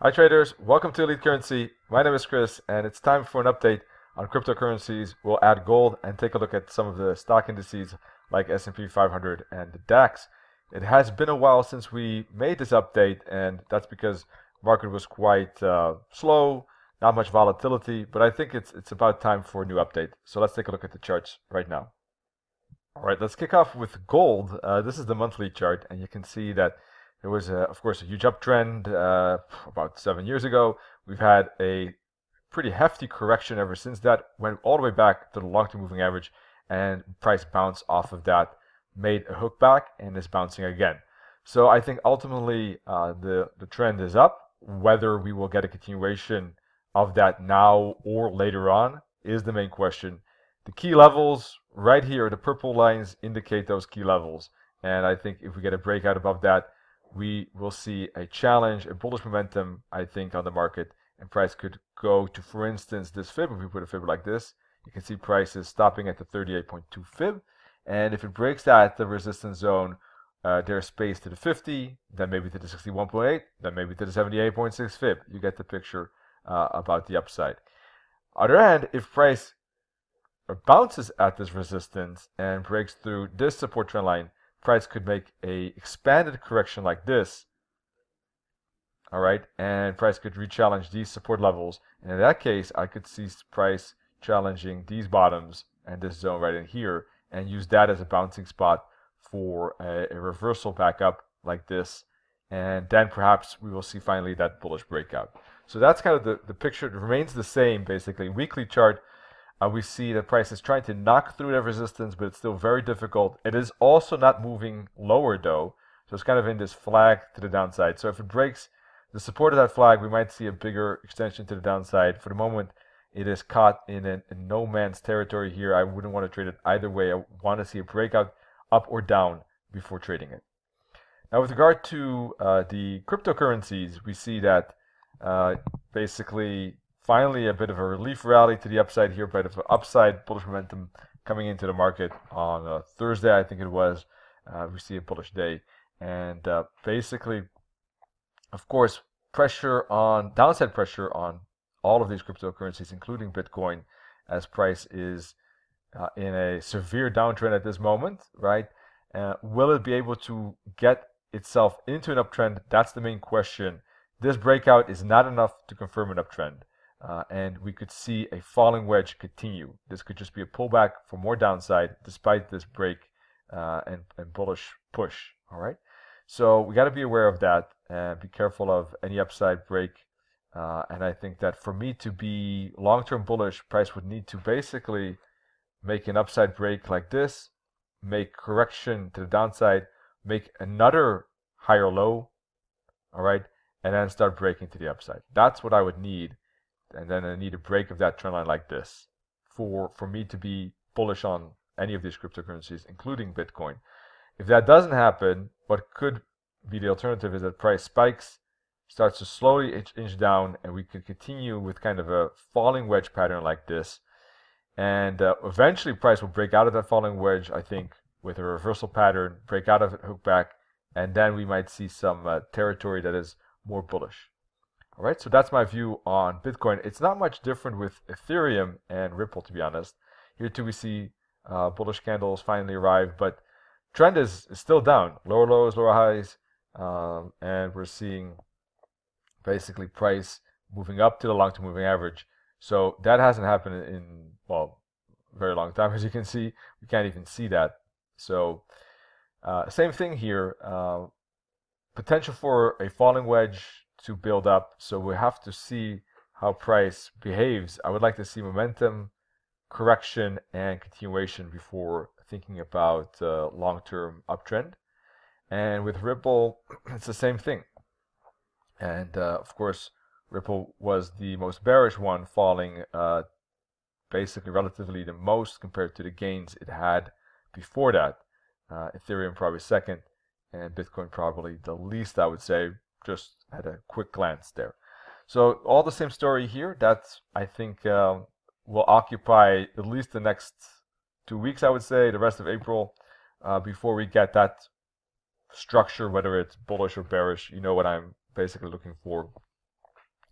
Hi traders, welcome to Elite Currency. My name is Chris and it's time for an update on cryptocurrencies. We'll add gold and take a look at some of the stock indices like S&P 500 and the DAX. It has been a while since we made this update, and that's because the market was quite slow, not much volatility, but I think it's about time for a new update. So let's take a look at the charts right now. All right, let's kick off with gold. This is the monthly chart, and you can see that there was, of course, a huge uptrend about 7 years ago. We've had a pretty hefty correction ever since that, went all the way back to the long-term moving average, and price bounced off of that, made a hook back, and is bouncing again. So I think ultimately the trend is up. Whether we will get a continuation of that now or later on is the main question. The key levels right here, the purple lines indicate those key levels, and I think if we get a breakout above that, we will see a challenge, a bullish momentum, I think, on the market, and price could go to, for instance, this fib. If we put a fib like this, you can see price is stopping at the 38.2 fib, and if it breaks that, the resistance zone, there's space to the 50, then maybe to the 61.8, then maybe to the 78.6 fib. You get the picture about the upside. On the other hand, if price bounces at this resistance and breaks through this support trend line, price could make a expanded correction like this, all right, and price could re-challenge these support levels, and in that case I could see price challenging these bottoms and this zone right in here, and use that as a bouncing spot for a reversal back up like this, and then perhaps we will see finally that bullish breakout. So that's kind of the picture. It remains the same basically. Weekly chart, we see that price is trying to knock through that resistance, but it's still very difficult. It is also not moving lower though, so it's kind of in this flag to the downside. So if it breaks the support of that flag, we might see a bigger extension to the downside. For the moment, it is caught in no man's territory here. I wouldn't want to trade it either way. I want to see a breakout up or down before trading it. Now with regard to the cryptocurrencies, we see that basically finally a bit of a relief rally to the upside here, but of an upside bullish momentum coming into the market on Thursday, I think it was. We see a bullish day, and basically, of course, downside pressure on all of these cryptocurrencies, including Bitcoin, as price is in a severe downtrend at this moment, right? Will it be able to get itself into an uptrend? That's the main question. This breakout is not enough to confirm an uptrend. And we could see a falling wedge continue. This could just be a pullback for more downside despite this break and bullish push. All right, so we got to be aware of that and be careful of any upside break. And I think that for me to be long-term bullish, price would need to basically make an upside break like this, make correction to the downside, make another higher low, all right, and then start breaking to the upside. That's what I would need. And then I need a break of that trend line like this for me to be bullish on any of these cryptocurrencies, including Bitcoin. If that doesn't happen, what could be the alternative is that price spikes, starts to slowly inch down, and we could continue with kind of a falling wedge pattern like this. And eventually price will break out of that falling wedge, I think, with a reversal pattern, break out of it, hook back, and then we might see some territory that is more bullish. All right, so that's my view on Bitcoin. It's not much different with Ethereum and Ripple, to be honest. Here too we see bullish candles finally arrive, but trend is still down. Lower lows, lower highs, and we're seeing basically price moving up to the long-term moving average. So that hasn't happened in, well, a very long time. As you can see, we can't even see that. So same thing here. Potential for a falling wedge to build up, so we have to see how price behaves. I would like to see momentum, correction, and continuation before thinking about long-term uptrend. And with Ripple, it's the same thing. And of course, Ripple was the most bearish one, falling basically relatively the most compared to the gains it had before that. Ethereum probably second, and Bitcoin probably the least, I would say, just at a quick glance there. So all the same story here. That I think will occupy at least the next 2 weeks, I would say, the rest of April, before we get that structure, whether it's bullish or bearish. You know what I'm basically looking for.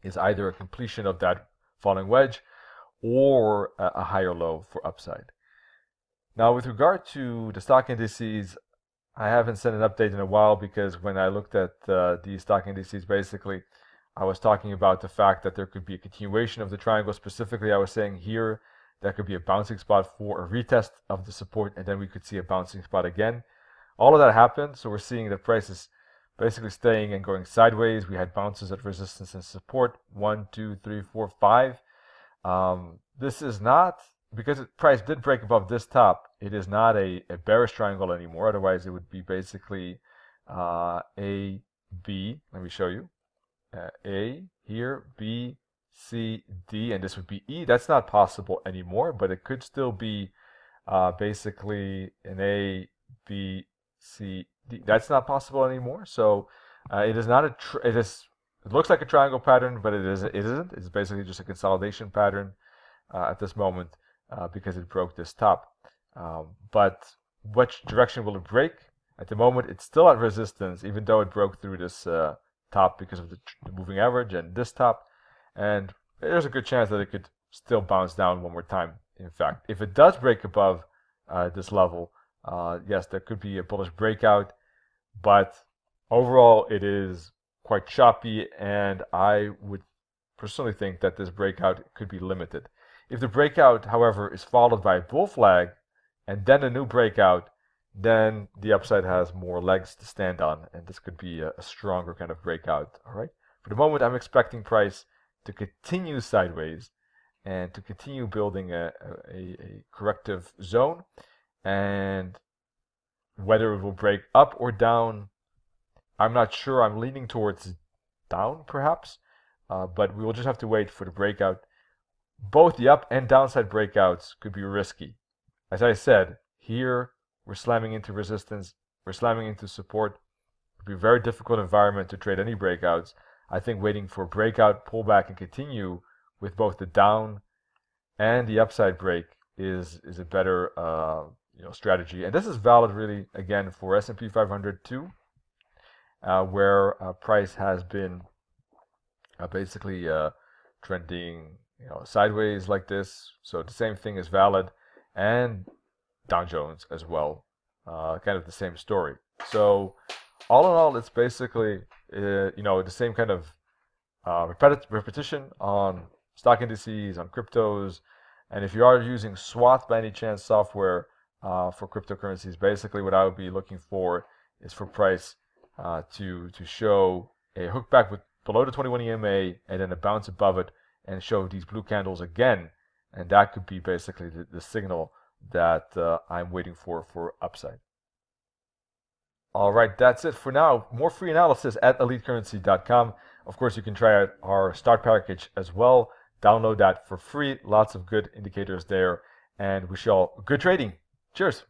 is either a completion of that falling wedge or a higher low for upside. Now, with regard to the stock indices, I haven't sent an update in a while because when I looked at these stock indices, basically, I was talking about the fact that there could be a continuation of the triangle. Specifically, I was saying here that could be a bouncing spot for a retest of the support, and then we could see a bouncing spot again. All of that happened, so we're seeing the prices basically staying and going sideways. We had bounces at resistance and support, 1, 2, 3, 4, 5. This is not, because the price did break above this top, it is not a bearish triangle anymore. Otherwise, it would be basically A, B. Let me show you. A here, B, C, D, and this would be E. That's not possible anymore, but it could still be basically an A, B, C, D. That's not possible anymore. So it is not it looks like a triangle pattern, but it isn't. It's basically just a consolidation pattern at this moment because it broke this top. But which direction will it break? At the moment, it's still at resistance, even though it broke through this top because of the moving average and this top. And there's a good chance that it could still bounce down one more time. In fact, if it does break above this level, yes, there could be a bullish breakout. But overall, it is quite choppy, and I would personally think that this breakout could be limited. If the breakout, however, is followed by a bull flag and then a new breakout, then the upside has more legs to stand on, and this could be a stronger kind of breakout. All right. For the moment, I'm expecting price to continue sideways and to continue building a corrective zone, and whether it will break up or down, I'm not sure. I'm leaning towards down, perhaps, but we will just have to wait for the breakout. Both the up and downside breakouts could be risky. As I said, here we're slamming into resistance, we're slamming into support. It would be a very difficult environment to trade any breakouts. I think waiting for a breakout, pullback, and continue with both the down and the upside break is a better strategy. And this is valid really again for S&P 500 too, where price has been basically trending sideways like this. So the same thing is valid, and Dow Jones as well, kind of the same story. So all in all, it's basically the same kind of repetition on stock indices, on cryptos. And if you are using SWAT by any chance software for cryptocurrencies, basically what I would be looking for is for price to show a hook back with below the 21 EMA and then a bounce above it and show these blue candles again, and that could be basically the signal that I'm waiting for upside. All right, that's it for now. More free analysis at elitecurrency.com. Of course, you can try out our start package as well. Download that for free. Lots of good indicators there, and wish you all good trading. Cheers.